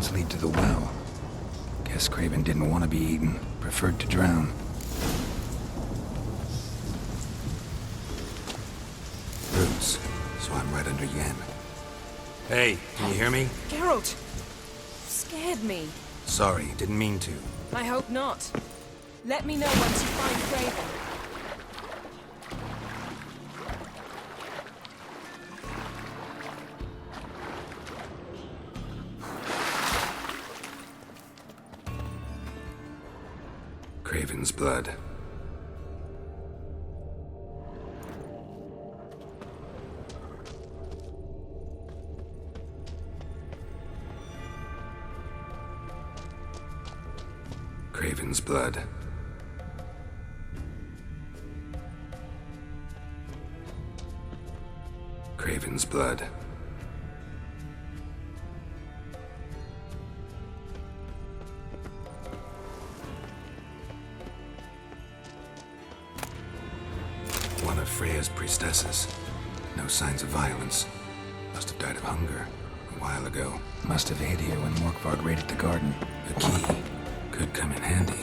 entrance lead to the well. Guess Craven didn't want to be eaten, preferred to drown. Roots, so I'm right under Yen. Hey, can you hear me? Geralt! Scared me. Sorry, didn't mean to. I hope not. Let me know once you find Craven. Craven's blood. Craven's blood. Craven's blood. One of Freya's priestesses. No signs of violence. Must have died of hunger a while ago. Must have hid here when Morkvarg raided the garden. A key. Could come in handy.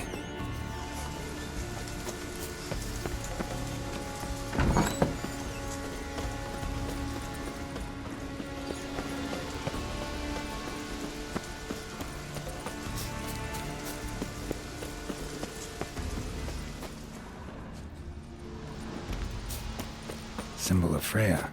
Symbol of Freya.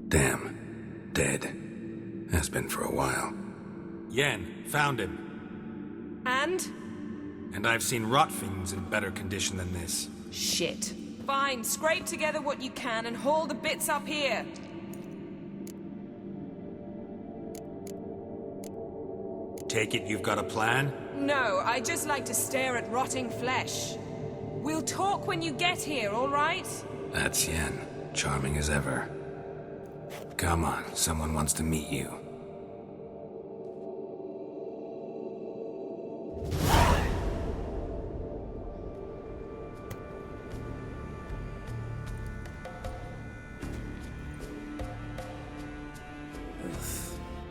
Damn. Dead. Has been for a while. Yen, found him. And? And I've seen rot fiends in better condition than this. Shit. Fine, scrape together what you can and haul the bits up here. Take it you've got a plan? No, I just like to stare at rotting flesh. We'll talk when you get here, all right? That's Yen. Charming as ever. Come on, someone wants to meet you.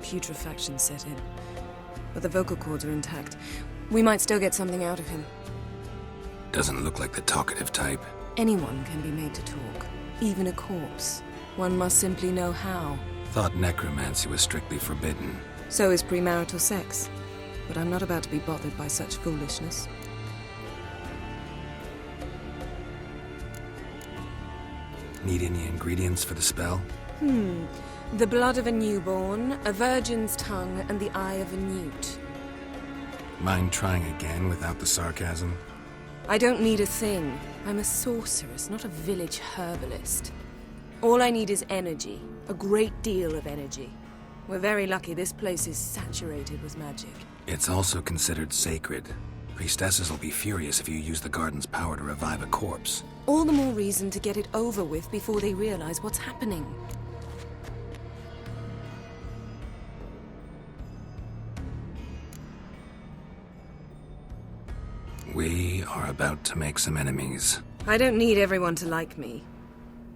Putrefaction set in. But the vocal cords are intact. We might still get something out of him. Doesn't look like the talkative type. Anyone can be made to talk. Even a corpse. One must simply know how. Thought necromancy was strictly forbidden. So is premarital sex. But I'm not about to be bothered by such foolishness. Need any ingredients for the spell? The blood of a newborn, a virgin's tongue, and the eye of a newt. Mind trying again without the sarcasm? I don't need a thing. I'm a sorceress, not a village herbalist. All I need is energy. A great deal of energy. We're very lucky this place is saturated with magic. It's also considered sacred. Priestesses will be furious if you use the garden's power to revive a corpse. All the more reason to get it over with before they realize what's happening. We are about to make some enemies. I don't need everyone to like me.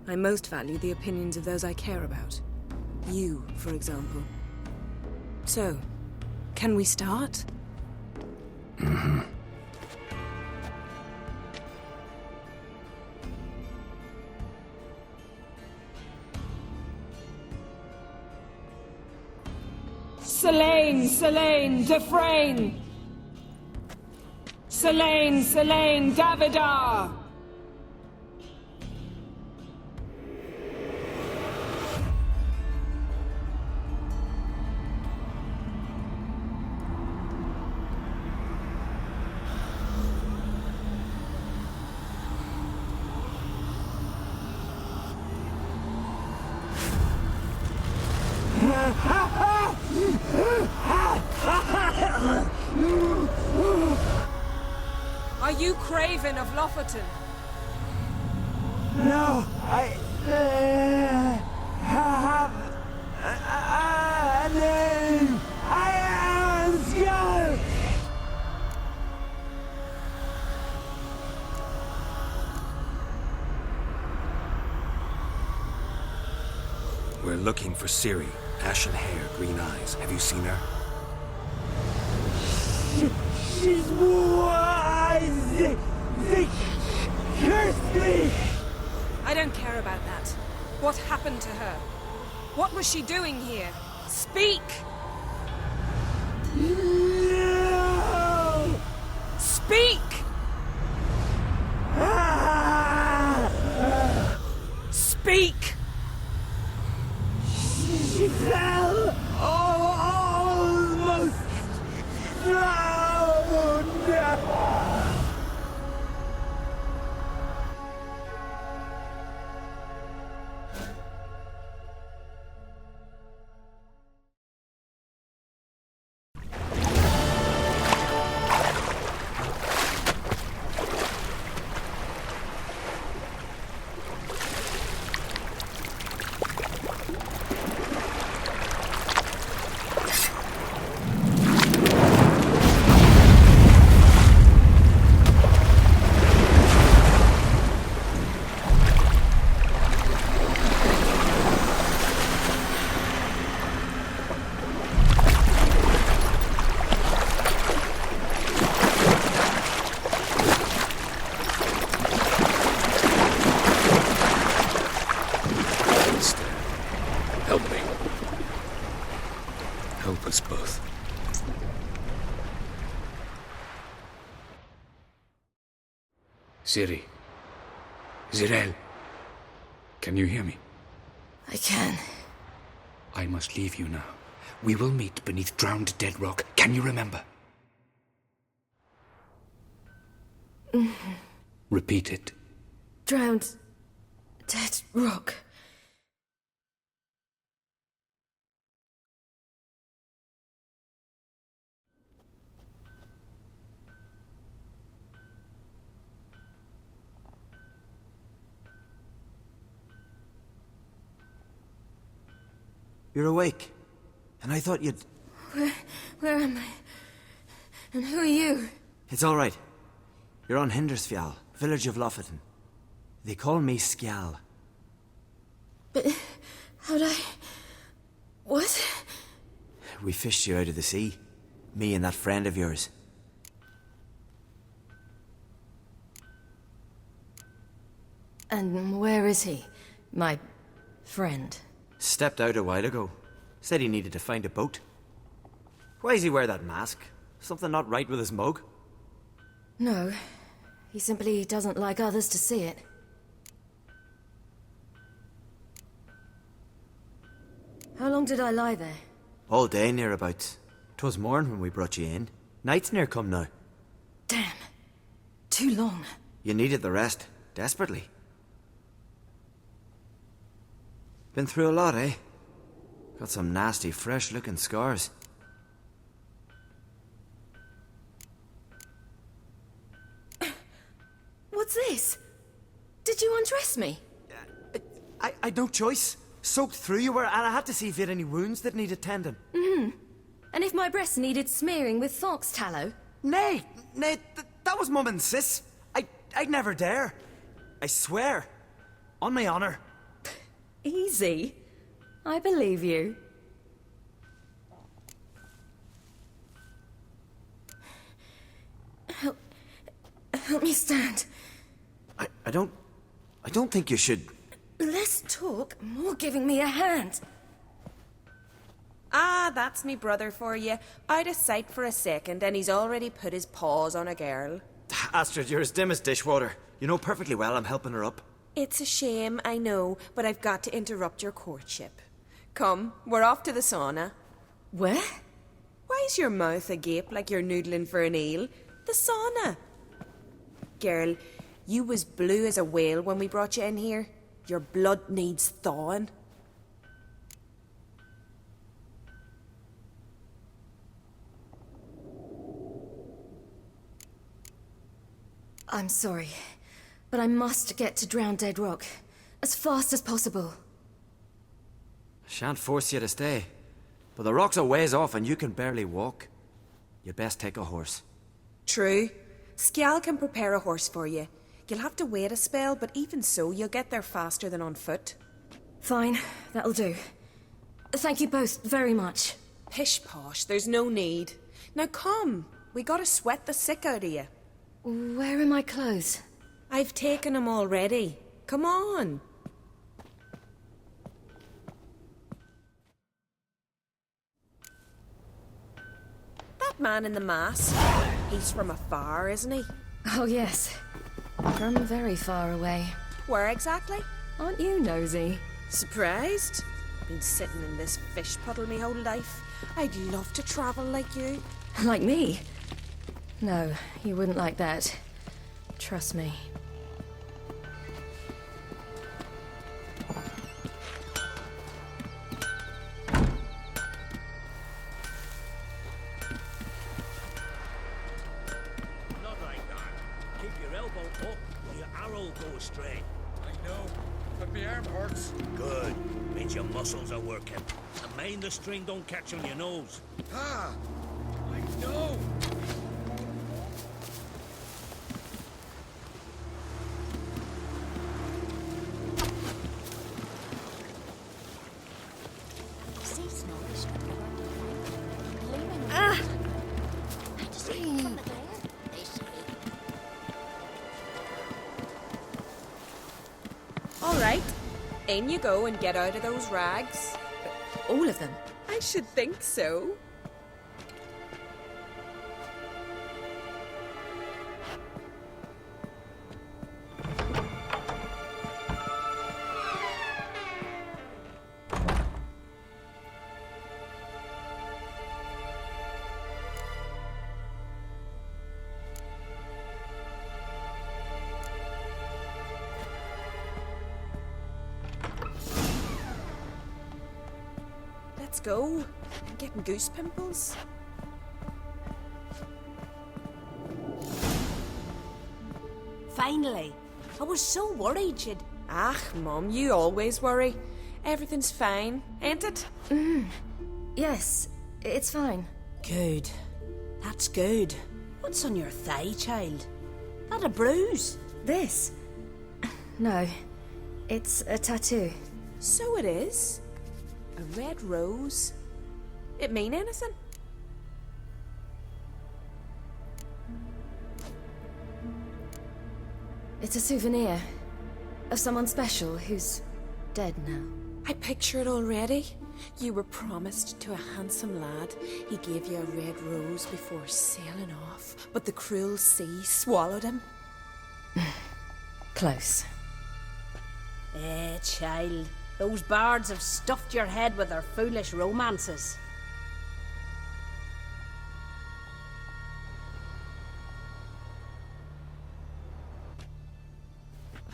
I most value the opinions of those I care about. You, for example. So, can we start? Mm-hmm. Selene, Selene, Defrain! Selene, Selene, Davidar! Are you Craven of Lofferton? No, I have a name. I am Skull. We're looking for Ciri. Ashen hair, green eyes. Have you seen her? She's wise. They cursed me. I don't care about that. What happened to her? What was she doing here? Speak! No. Speak! Speak! She fell almost drowned. Help me. Help us both. Ciri. Zirel. Can you hear me? I can. I must leave you now. We will meet beneath drowned dead rock. Can you remember? Repeat it. Drowned. Dead rock. You're awake. And I thought you'd... Where am I? And who are you? It's all right. You're on Hindersfjall, village of Lofferton. They call me Skjal. But how'd I... What? We fished you out of the sea. Me and that friend of yours. And where is he? My friend. Stepped out a while ago. Said he needed to find a boat. Why does he wear that mask? Something not right with his mug? No. He simply doesn't like others to see it. How long did I lie there? All day nearabouts. 'Twas morn when we brought you in. Night's near come now. Damn. Too long. You needed the rest. Desperately. Been through a lot, eh? Got some nasty, fresh-looking scars. What's this? Did you undress me? I'd no choice. Soaked through you were, and I had to see if you had any wounds that needed tending. And if my breasts needed smearing with fox tallow? Nay, that was Mum and Sis. I'd never dare. I swear. On my honor. Easy. I believe you. Help me stand. I don't think you should... Less talk, more giving me a hand. Ah, that's me brother for you. Out of sight for a second, and he's already put his paws on a girl. Astrid, you're as dim as dishwater. You know perfectly well I'm helping her up. It's a shame, I know, but I've got to interrupt your courtship. Come, we're off to the sauna. Where? Why's your mouth agape like you're noodling for an eel? The sauna. Girl, you was blue as a whale when we brought you in here. Your blood needs thawing. I'm sorry, but I must get to Drowned Dead Rock as fast as possible. Shan't force you to stay, but the rock's a ways off and you can barely walk. You'd best take a horse. True. Skjal can prepare a horse for you. You'll have to wait a spell, but even so, you'll get there faster than on foot. Fine, that'll do. Thank you both very much. Pish posh, there's no need. Now come, we gotta sweat the sick out of you. Where are my clothes? I've taken them already. Come on. That man in the mask, he's from afar, isn't he? Oh yes, from very far away. Where exactly? Aren't you nosy? Surprised? Been sitting in this fish puddle me whole life. I'd love to travel like you. Like me? No, you wouldn't like that. Trust me. Not like that. Keep your elbow up or your arrow will go astray. I know, but my arm hurts. Good. Means your muscles are working. And mind the string don't catch on your nose. Ah, I know. All right, in you go and get out of those rags. All of them? I should think so. Let's go. I'm getting goose pimples. Finally. I was so worried you'd... Ah, Mum, you always worry. Everything's fine, ain't it? Yes, it's fine. Good. That's good. What's on your thigh, child? That a bruise? This? No, it's a tattoo. So it is. A red rose. It mean anything? It's a souvenir of someone special who's dead now. I picture it already. You were promised to a handsome lad. He gave you a red rose before sailing off, but the cruel sea swallowed him. Close. Child. Those bards have stuffed your head with their foolish romances.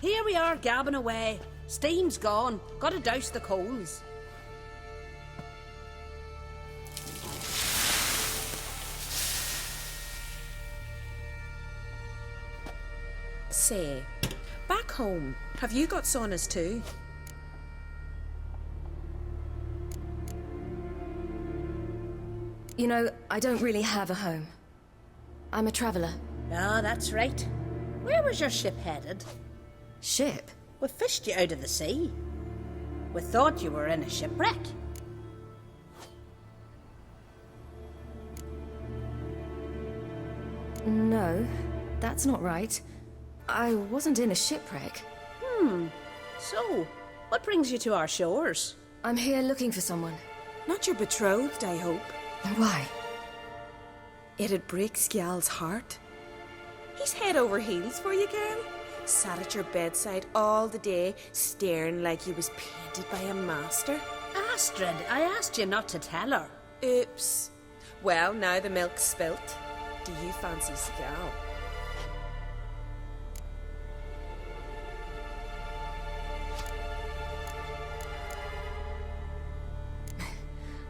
Here we are gabbing away. Steam's gone. Gotta douse the coals. Say, back home, have you got saunas too? You know, I don't really have a home. I'm a traveller. Ah, that's right. Where was your ship headed? Ship? We fished you out of the sea. We thought you were in a shipwreck. No, that's not right. I wasn't in a shipwreck. So, what brings you to our shores? I'm here looking for someone. Not your betrothed, I hope. Why? It'd break Skjal's heart. He's head over heels for you, girl. Sat at your bedside all the day, staring like he was painted by a master. Astrid, I asked you not to tell her. Oops. Well, now the milk's spilt. Do you fancy Skjal?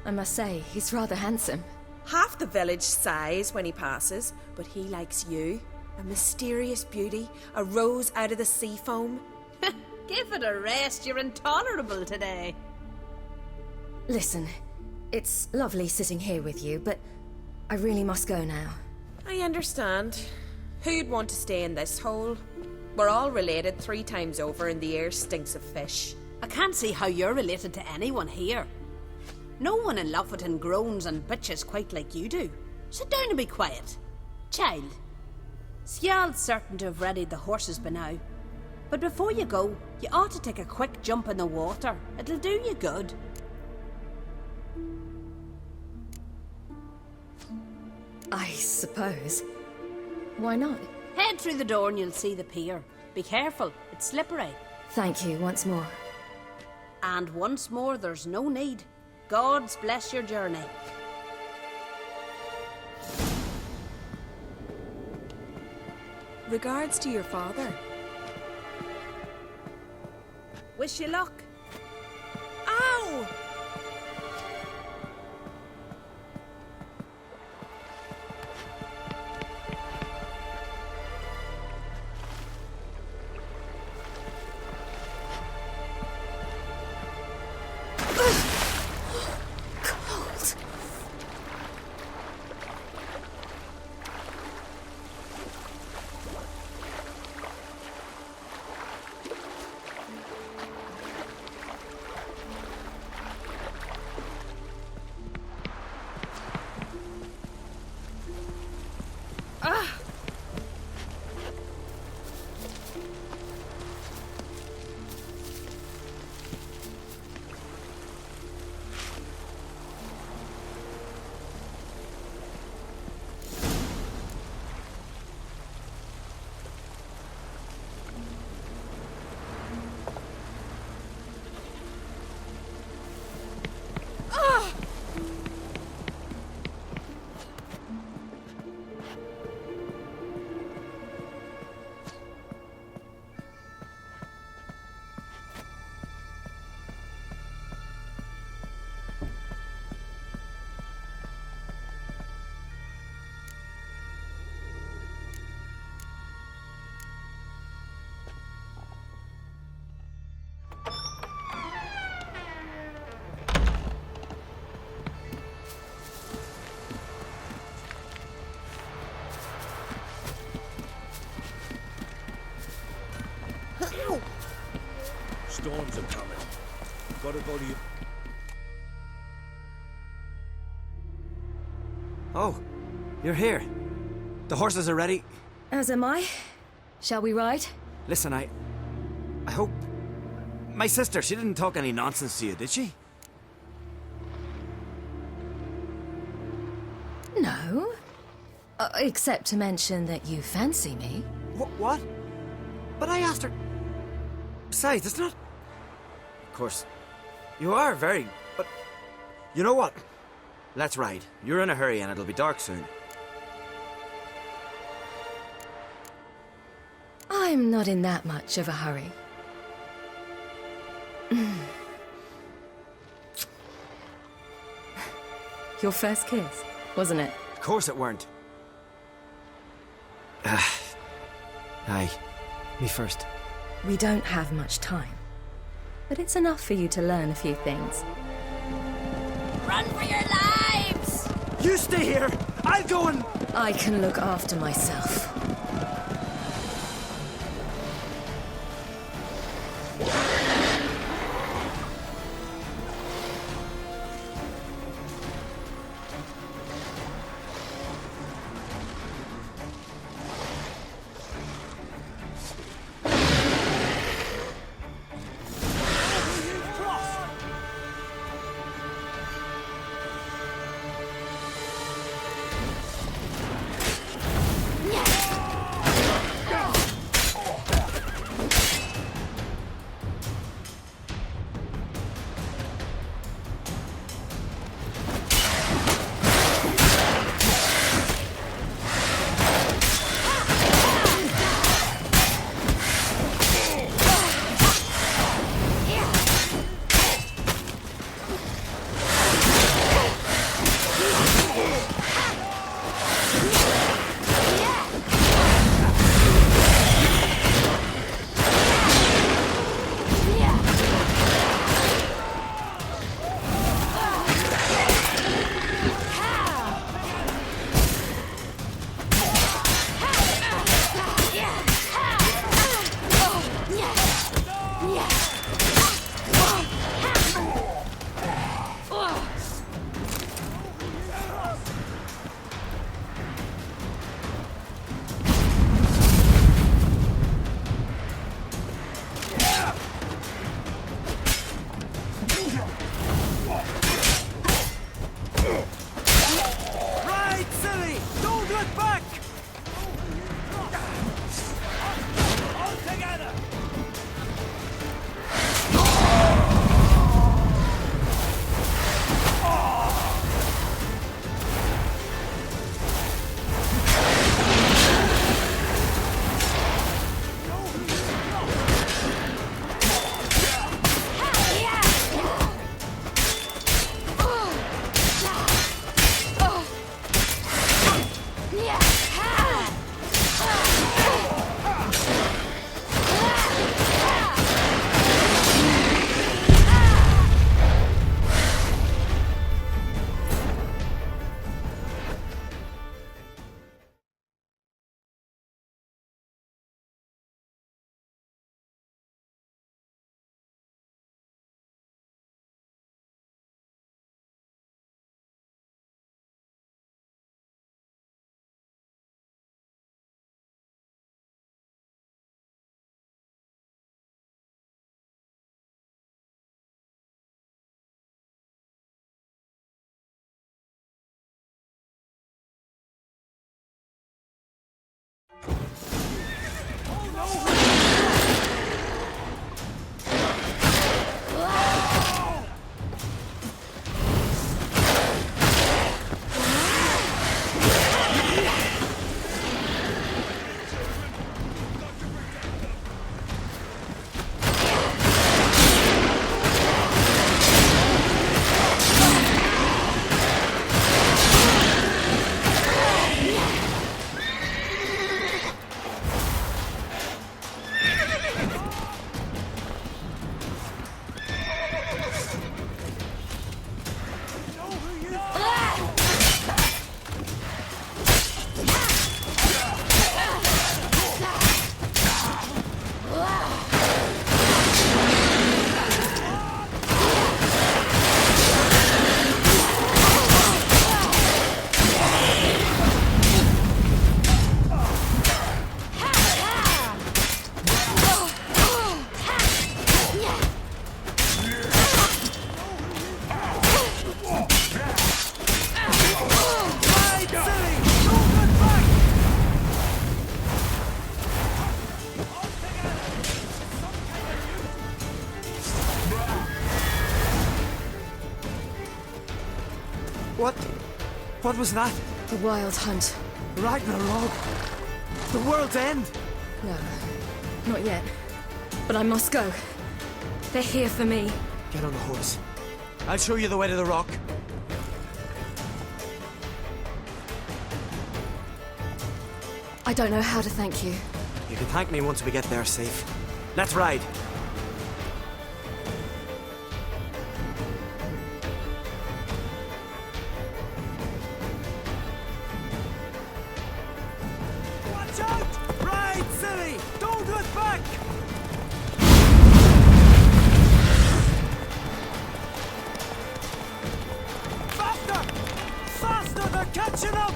I must say, he's rather handsome. Half the village sighs when he passes, but he likes you, A mysterious beauty, a rose out of the sea foam. Give it a rest, you're intolerable today. Listen, it's lovely sitting here with you, but I really must go now. I understand. Who'd want to stay in this hole? We're all related 3 times over and the air stinks of fish. I can't see how you're related to anyone here. No one in Lofferton groans and bitches quite like you do. Sit down and be quiet. Child, Skjald's certain to have readied the horses by now. But before you go, you ought to take a quick jump in the water. It'll do you good. I suppose. Why not? Head through the door and you'll see the pier. Be careful, it's slippery. Thank you once more. And once more, there's no need. God's bless your journey. Regards to your father. Wish you luck. Ow! Cold. Storms are coming. Gotta go to you. Oh, you're here. The horses are ready. As am I. Shall we ride? Listen, I hope... My sister, she didn't talk any nonsense to you, did she? No. Except to mention that you fancy me. What? But I asked her... Besides, it's not... Of course, you are very... But... You know what? Let's ride. You're in a hurry and it'll be dark soon. I'm not in that much of a hurry. Your first kiss, wasn't it? Of course it weren't. Aye. Me first. We don't have much time. But it's enough for you to learn a few things. Run for your lives! You stay here! I'll go and... I can look after myself. Yeah. What was that? The Wild Hunt. Ragnarok? The world's end? No, not yet. But I must go. They're here for me. Get on the horse. I'll show you the way to the rock. I don't know how to thank you. You can thank me once we get there safe. Let's ride. Watch out! Ride, silly! Don't look back! Faster! Faster! They're catching up!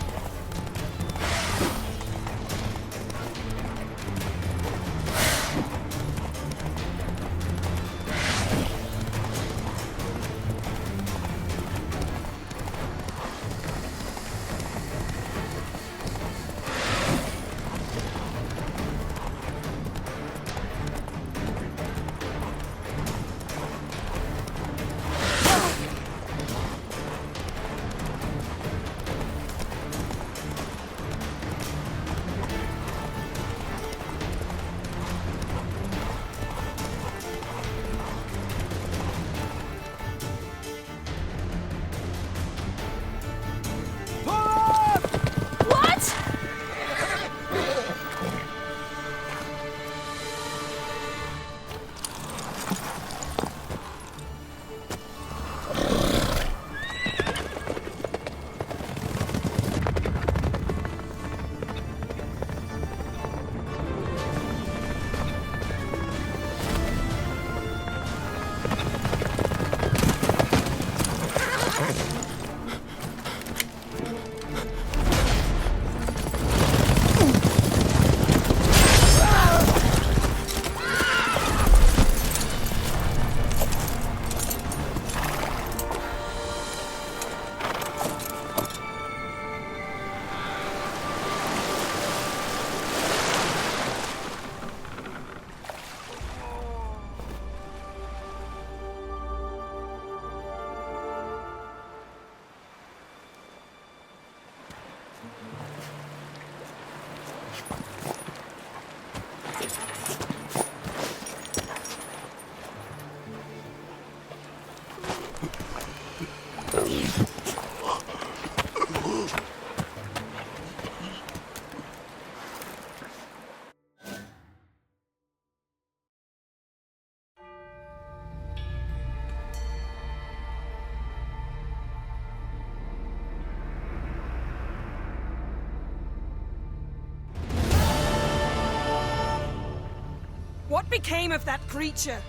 What became of that creature?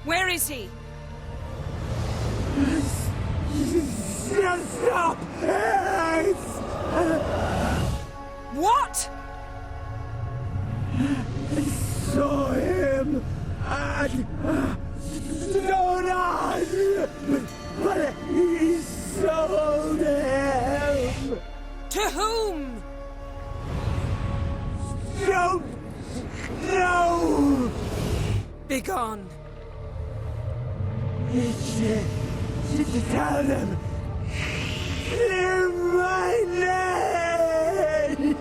Where is he? Stop! What? I saw him at Stonan, but he sold him. To whom? Don't know. Begone. Tell them. Clear my name.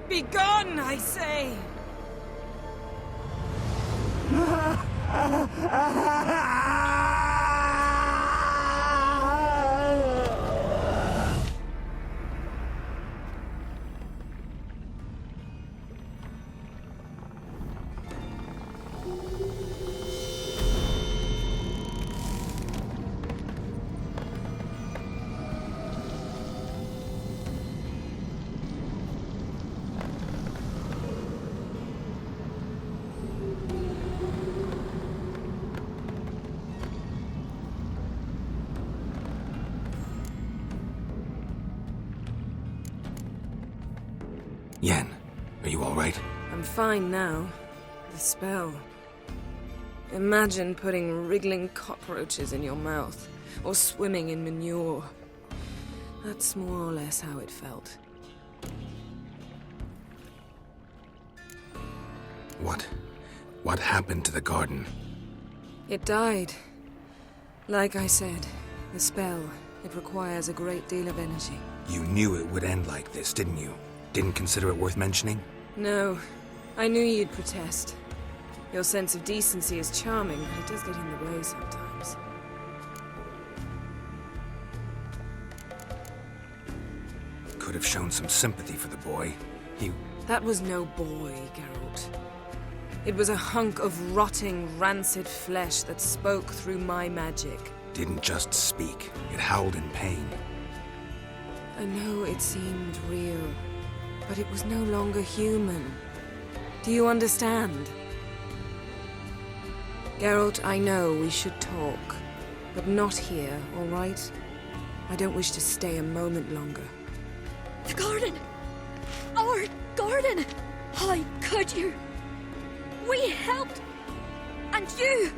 Begone, I say. Yen, are you all right? I'm fine now. The spell. Imagine putting wriggling cockroaches in your mouth, or swimming in manure. That's more or less how it felt. What happened to the garden? It died. Like I said, The spell, it requires a great deal of energy. You knew it would end like this, didn't you? Didn't consider it worth mentioning? No, I knew you'd protest. Your sense of decency is charming, but it does get in the way sometimes. Could have shown some sympathy for the boy. That was no boy, Geralt. It was a hunk of rotting, rancid flesh that spoke through my magic. Didn't just speak. It howled in pain. I know it seemed real, but it was no longer human. Do you understand? Geralt, I know we should talk, but not here, all right? I don't wish to stay a moment longer. The garden! Our garden! How could you? We helped! And you!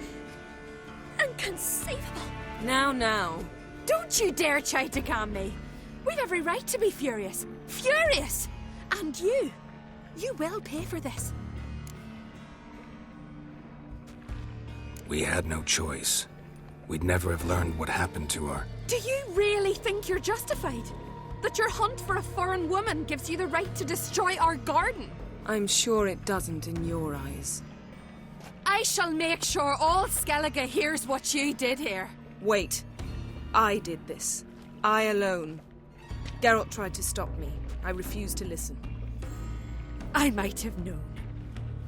Inconceivable! Now. Don't you dare try to calm me! We've every right to be furious! Furious! And you will pay for this. We had no choice. We'd never have learned what happened to her. Do you really think you're justified? That your hunt for a foreign woman gives you the right to destroy our garden? I'm sure it doesn't in your eyes. I shall make sure all Skellige hears what you did here. Wait. I did this. I alone. Geralt tried to stop me. I refused to listen. I might have known.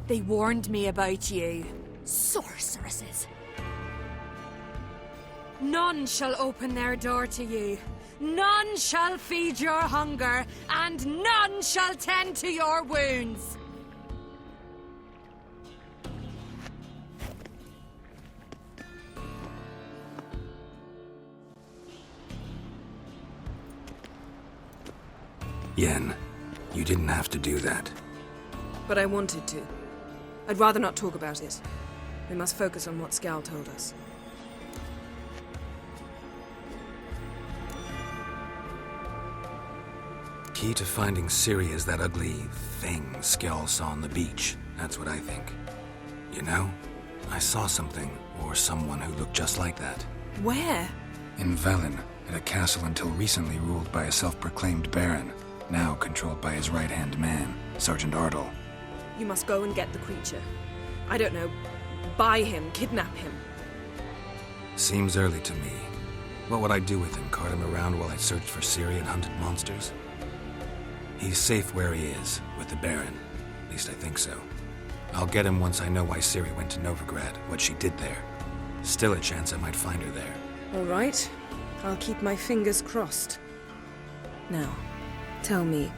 They warned me about you. Sorceresses. None shall open their door to you. None shall feed your hunger, and none shall tend to your wounds. Yen, you didn't have to do that. But I wanted to. I'd rather not talk about it. We must focus on what Scal told us. Key to finding Ciri is that ugly thing Skjall saw on the beach. That's what I think. You know, I saw something, or someone who looked just like that. Where? In Velen, at a castle until recently ruled by a self-proclaimed baron, now controlled by his right-hand man, Sergeant Ardle. You must go and get the creature. I don't know. Buy him, kidnap him. Seems early to me. What would I do with him? Cart him around while I searched for Ciri and hunted monsters? He's safe where he is, with the Baron. At least I think so. I'll get him once I know why Ciri went to Novigrad, what she did there. Still a chance I might find her there. All right. I'll keep my fingers crossed. Now, tell me,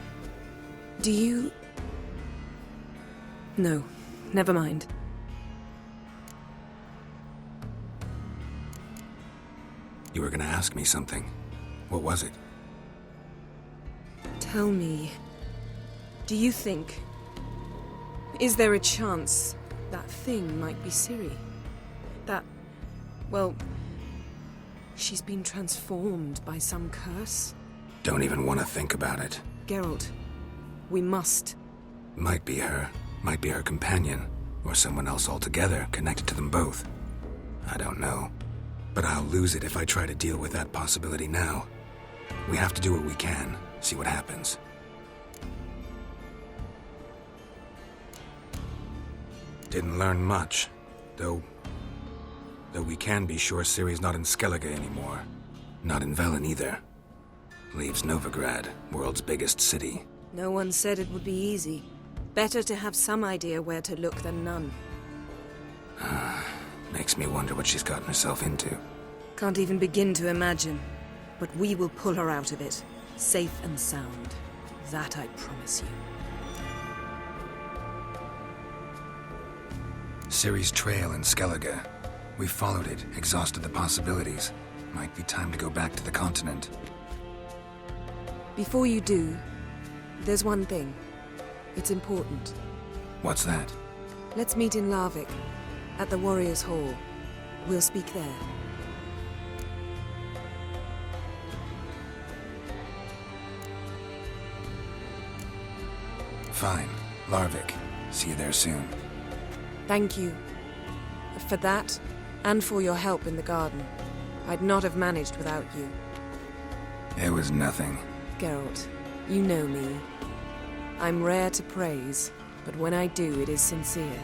do you... No, never mind. You were gonna ask me something. What was it? Tell me, do you think... Is there a chance that thing might be Ciri? That... well... she's been transformed by some curse? Don't even want to think about it. Geralt, we must. Might be her. Might be her companion. Or someone else altogether, connected to them both. I don't know. But I'll lose it if I try to deal with that possibility now. We have to do what we can. See what happens. Didn't learn much. Though we can be sure Ciri's not in Skellige anymore. Not in Velen either. Leaves Novigrad, world's biggest city. No one said it would be easy. Better to have some idea where to look than none. Makes me wonder what she's gotten herself into. Can't even begin to imagine. But we will pull her out of it. Safe and sound. That I promise you. Ciri's trail in Skellige. We followed it, exhausted the possibilities. Might be time to go back to the continent. Before you do, there's one thing. It's important. What's that? Let's meet in Larvik, at the Warriors' Hall. We'll speak there. Fine. Larvik. See you there soon. Thank you. For that, and for your help in the garden. I'd not have managed without you. It was nothing. Geralt, you know me. I'm rare to praise, but when I do, it is sincere.